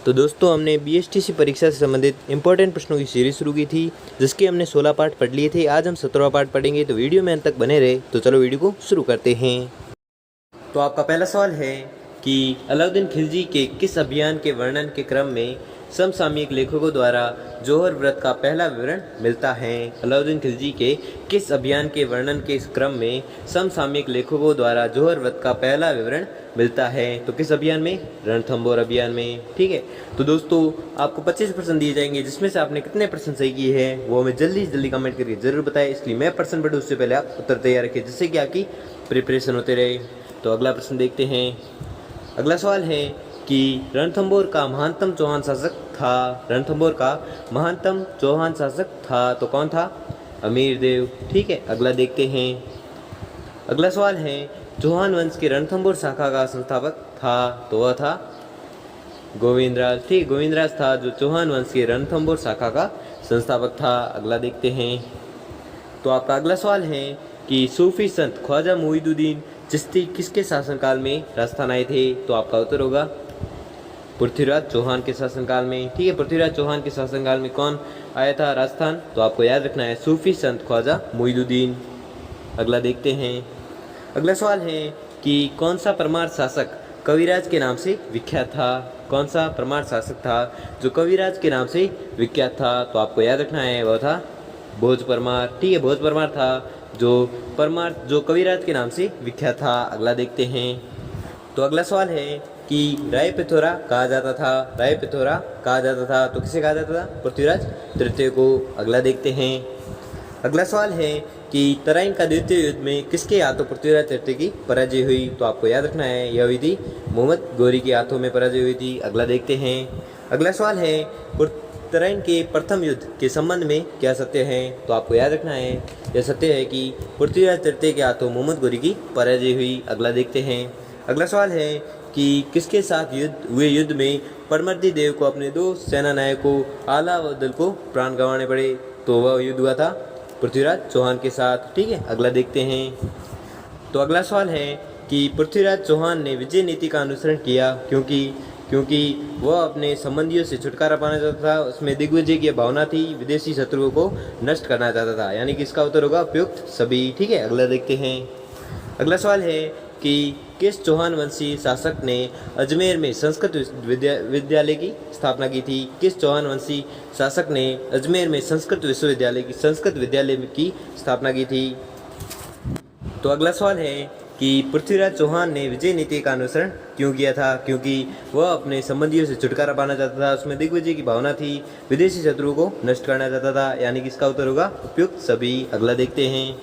तो दोस्तों हमने बीएसटीसी परीक्षा से संबंधित इंपॉर्टेंट प्रश्नों की सीरीज शुरू की थी, जिसके हमने 16 पार्ट पढ़ लिए थे। आज हम 17वां पार्ट पढ़ेंगे, तो वीडियो में अंत तक बने रहे। तो चलो वीडियो को शुरू करते हैं। तो आपका पहला सवाल है कि अलाउद्दीन खिलजी के किस अभियान के वर्णन के क्रम में समसामयिक लेखकों द्वारा जौहर व्रत का पहला विवरण मिलता है। अलाउद्दीन खिलजी के किस अभियान के वर्णन के क्रम में समसामयिक लेखकों द्वारा जौहर व्रत का पहला विवरण मिलता है। तो किस अभियान में? रणथंभौर अभियान में। ठीक है, तो दोस्तों आपको 25% दिए जाएंगे, जिसमें से आपने कितने परसेंट सही किए हैं वो हमें जल्दी से जल्दी कमेंट करके जरूर बताएं। इसलिए मैं परसेंट बढ़ूँ उससे पहले आप उत्तर तैयार रखें, जिससे कि आपकी प्रिपरेशन होते रहे। तो अगला प्रश्न देखते हैं। अगला सवाल है कि रणथंभौर का महानतम चौहान शासक था। रणथंभौर का महानतम चौहान शासक था, तो कौन था? अमीरदेव। ठीक है, अगला देखते हैं। अगला सवाल है चौहान वंश के रणथंभौर शाखा का संस्थापक था, तो वह था गोविंदराज। ठीक, गोविंदराज था जो चौहान वंश के रणथंभौर शाखा का संस्थापक था। अगला देखते हैं। तो आपका अगला सवाल है कि सूफी संत ख्वाजा मोइनुद्दीन चिश्ती किसके शासनकाल में राजस्थान आए थे? तो आपका उत्तर होगा पृथ्वीराज चौहान के शासनकाल में। ठीक है, पृथ्वीराज चौहान के शासनकाल में कौन आया था राजस्थान? तो आपको याद रखना है सूफी संत ख्वाजा मोइनुद्दीन। अगला देखते हैं। अगला सवाल है कि कौन सा परमार शासक कविराज के नाम से विख्यात था? कौन सा परमार शासक था जो कविराज के नाम से विख्यात था? तो आपको याद रखना है वह था भोज परमार। ठीक है, भोज परमार था जो कविराज के नाम से विख्यात था। अगला देखते हैं। तो अगला सवाल है कि राय पिथौरा कहा जाता था। राय पिथौरा कहा जाता था, तो किसे कहा जाता था? पृथ्वीराज तृतीय को। अगला देखते हैं। अगला सवाल है कि तराइन का द्वितीय युद्ध में किसके हाथों पृथ्वीराज तृतीय की पराजय हुई? तो आपको याद रखना है यह हुई थी मोहम्मद गौरी के हाथों में पराजय हुई थी। अगला देखते हैं। अगला सवाल है तराइन के प्रथम युद्ध के संबंध में क्या सत्य है? तो आपको याद रखना है यह सत्य है कि पृथ्वीराज तृतीय के हाथों मोहम्मद गौरी की पराजय हुई। अगला देखते हैं। अगला सवाल है कि किसके साथ युद्ध में परमर्दी देव को अपने दो सेना नायकों आला व दल को प्राण गंवाने पड़े? तो वह युद्ध हुआ था पृथ्वीराज चौहान के साथ। ठीक है, अगला देखते हैं। तो अगला सवाल है कि पृथ्वीराज चौहान ने विजय नीति का अनुसरण किया क्योंकि वह अपने संबंधियों से छुटकारा पाना चाहता था। उसमें दिग्विजय की भावना थी, विदेशी शत्रुओं को नष्ट करना चाहता था। यानी कि इसका उत्तर होगा उपयुक्त सभी। ठीक है, अगला देखते हैं। अगला सवाल है कि किस चौहान वंशी शासक ने अजमेर में संस्कृत विद्यालय की स्थापना की थी? किस चौहान वंशी शासक ने अजमेर में संस्कृत विद्यालय की स्थापना की थी? तो अगला सवाल है कि पृथ्वीराज चौहान ने विजय नीति का अनुसरण क्यों किया था? क्योंकि वह अपने संबंधियों से छुटकारा पाना चाहता था। उसमें दिग्विजय की भावना थी, विदेशी शत्रुओं को नष्ट करना चाहता था। यानी कि इसका उत्तर होगा उपयुक्त सभी। अगला देखते हैं।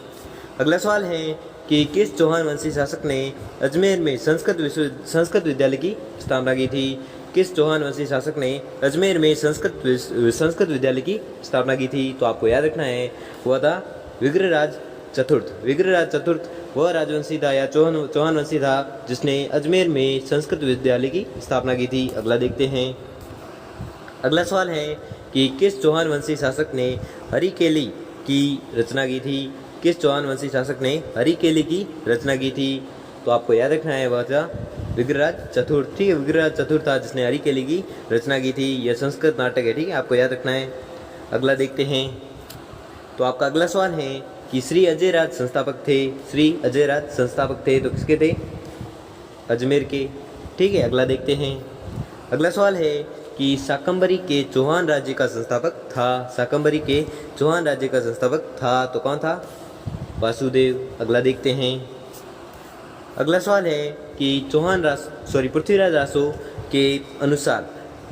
अगला सवाल है कि किस चौहान वंशी शासक ने अजमेर में संस्कृत विद्यालय की स्थापना की थी? किस चौहान वंशी शासक ने अजमेर में संस्कृत विद्यालय की स्थापना की थी? तो आपको याद रखना है वह था विग्रहराज चतुर्थ। विग्रहराज चतुर्थ वह राजवंशी था या चौहान वंशी था जिसने अजमेर में संस्कृत विद्यालय की स्थापना की थी। अगला देखते हैं। अगला सवाल है कि किस चौहान वंशी शासक ने हरिकेली की रचना की थी? किस चौहान वंशी शासक ने हरिकेली की रचना की थी? तो आपको याद रखना है वह था विग्रहराज चतुर्थ। ठीक है, विग्रहराज चतुर्थ था जिसने हरिकेली की रचना की थी। यह संस्कृत नाटक है। ठीक है, आपको याद रखना है। अगला देखते हैं। तो आपका अगला सवाल है कि श्री अजय राज संस्थापक थे। श्री अजय राज संस्थापक थे, तो किसके थे? अजमेर के। ठीक है, अगला देखते हैं। अगला सवाल है कि शाकंभरी के चौहान राज्य का संस्थापक था। शाकंभरी के चौहान राज्य का संस्थापक था, तो कौन था? वासुदेव। अगला देखते हैं। अगला सवाल है कि पृथ्वीराज रासो के अनुसार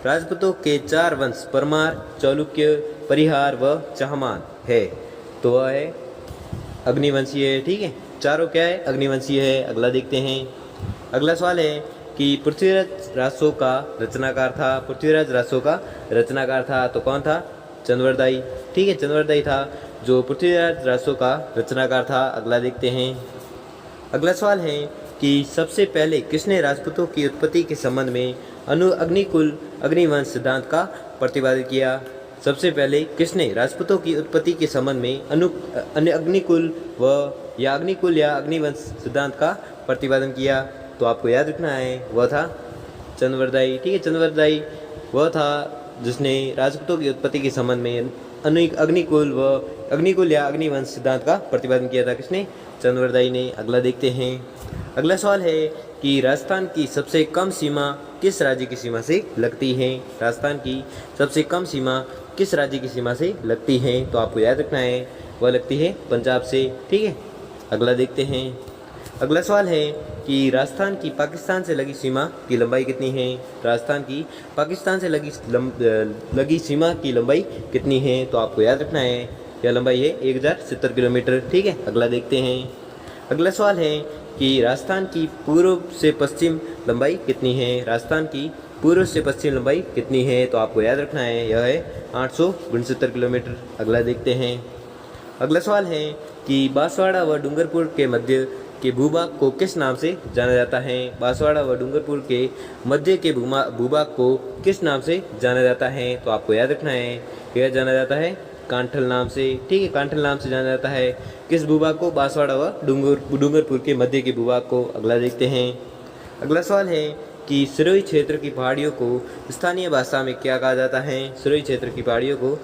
राजपूतों के 4 वंश परमार, चालुक्य, परिहार व चाहमान है, तो वह है अग्निवंशीय है। ठीक है, चारों क्या है? अग्निवंशीय है। अगला देखते हैं। अगला सवाल है कि पृथ्वीराज रासो का रचनाकार था, तो कौन था? चंद्रवरदायी। ठीक है, चंद्रवरदायी था जो पृथ्वीराज रासो का रचनाकार था। अगला देखते हैं। अगला सवाल है कि सबसे पहले किसने राजपूतों की उत्पत्ति के संबंध में अग्निकुल अग्निवंश सिद्धांत का प्रतिपादन किया? सबसे पहले किसने राजपूतों की उत्पत्ति के संबंध में अग्निकुल या अग्निवंश सिद्धांत का प्रतिपादन किया? तो आपको याद रखना है वह था चंद्रवरदायी। ठीक है, चंद्रवरदायी वह था जिसने राजपूतों की उत्पत्ति के संबंध में अग्निकुल या अग्निवंश सिद्धांत का प्रतिपादन किया था। किसने? चंद्रवरदाई ने। अगला देखते हैं। अगला सवाल है कि राजस्थान की सबसे कम सीमा किस राज्य की सीमा से लगती है? राजस्थान की सबसे कम सीमा किस राज्य की सीमा से लगती है? तो आपको याद रखना है, वह लगती है पंजाब से। ठीक है, अगला देखते हैं। अगला सवाल है कि राजस्थान की पाकिस्तान से लगी सीमा की लंबाई कितनी है? राजस्थान की पाकिस्तान से लगी सीमा की लंबाई कितनी है? तो आपको याद रखना है, यह लंबाई है 1070 किलोमीटर। ठीक है, अगला देखते हैं। अगला सवाल है कि राजस्थान की पूर्व से पश्चिम लंबाई कितनी है? राजस्थान की पूर्व से पश्चिम लंबाई कितनी है? तो आपको याद रखना है, यह है 869 किलोमीटर। अगला देखते हैं। अगला सवाल है कि बांसवाड़ा व डूंगरपुर के मध्य के भूभाग को किस नाम से जाना जाता है? बांसवाड़ा व डूंगरपुर के मध्य के भूभाग को किस नाम से जाना जाता है? तो आपको याद रखना है, यह जाना जाता है कांठल नाम से। ठीक है, कांठल नाम से जाना जाता है किस भूभाग को? बांसवाड़ा व डूंगरपुर के मध्य के भूभाग को। अगला देखते हैं। अगला सवाल है कि सिरोही क्षेत्र की पहाड़ियों को स्थानीय भाषा में क्या कहा जाता है? सिरोही क्षेत्र की पहाड़ियों को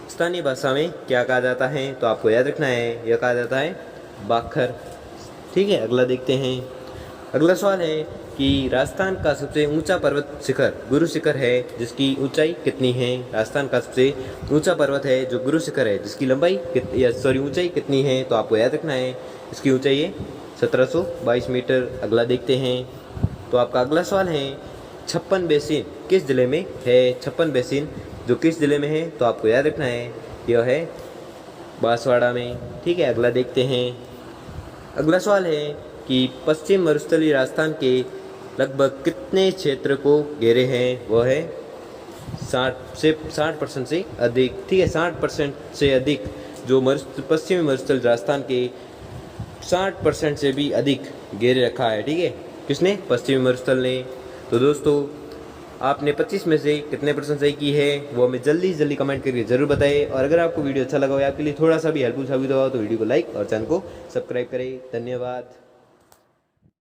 स्थानीय भाषा में क्या कहा जाता है? तो आपको याद रखना है, यह कहा जाता है बाखर। ठीक है, अगला देखते हैं। अगला सवाल है कि राजस्थान का सबसे ऊंचा पर्वत शिखर गुरु शिखर है, जिसकी ऊंचाई कितनी है? राजस्थान का सबसे ऊंचा पर्वत है जो गुरु शिखर है, जिसकी ऊंचाई कितनी है? तो आपको याद रखना है, इसकी ऊंचाई है 1722 मीटर। अगला देखते हैं। तो आपका अगला सवाल है 56 बेसिन किस जिले में है? 56 बेसिन जो किस जिले में है? तो आपको याद रखना है, यह है बांसवाड़ा में। ठीक है, अगला देखते हैं। अगला सवाल है कि पश्चिम मरुस्थलीय राजस्थान के लगभग कितने क्षेत्र को घेरे हैं? वह है 60% से अधिक। ठीक है, 60% से अधिक जो पश्चिमी मरुस्थल राजस्थान के 60% से भी अधिक घेरे रखा है। ठीक है, किसने? पश्चिमी मरुस्थल ने। तो दोस्तों, आपने 25 में से कितने % सही की है वो हमें जल्दी कमेंट करके जरूर बताएं। और अगर आपको वीडियो अच्छा लगा हो या आपके लिए थोड़ा सा भी हेल्पफुल साबित हुआ तो वीडियो को लाइक और चैनल को सब्सक्राइब करें। धन्यवाद।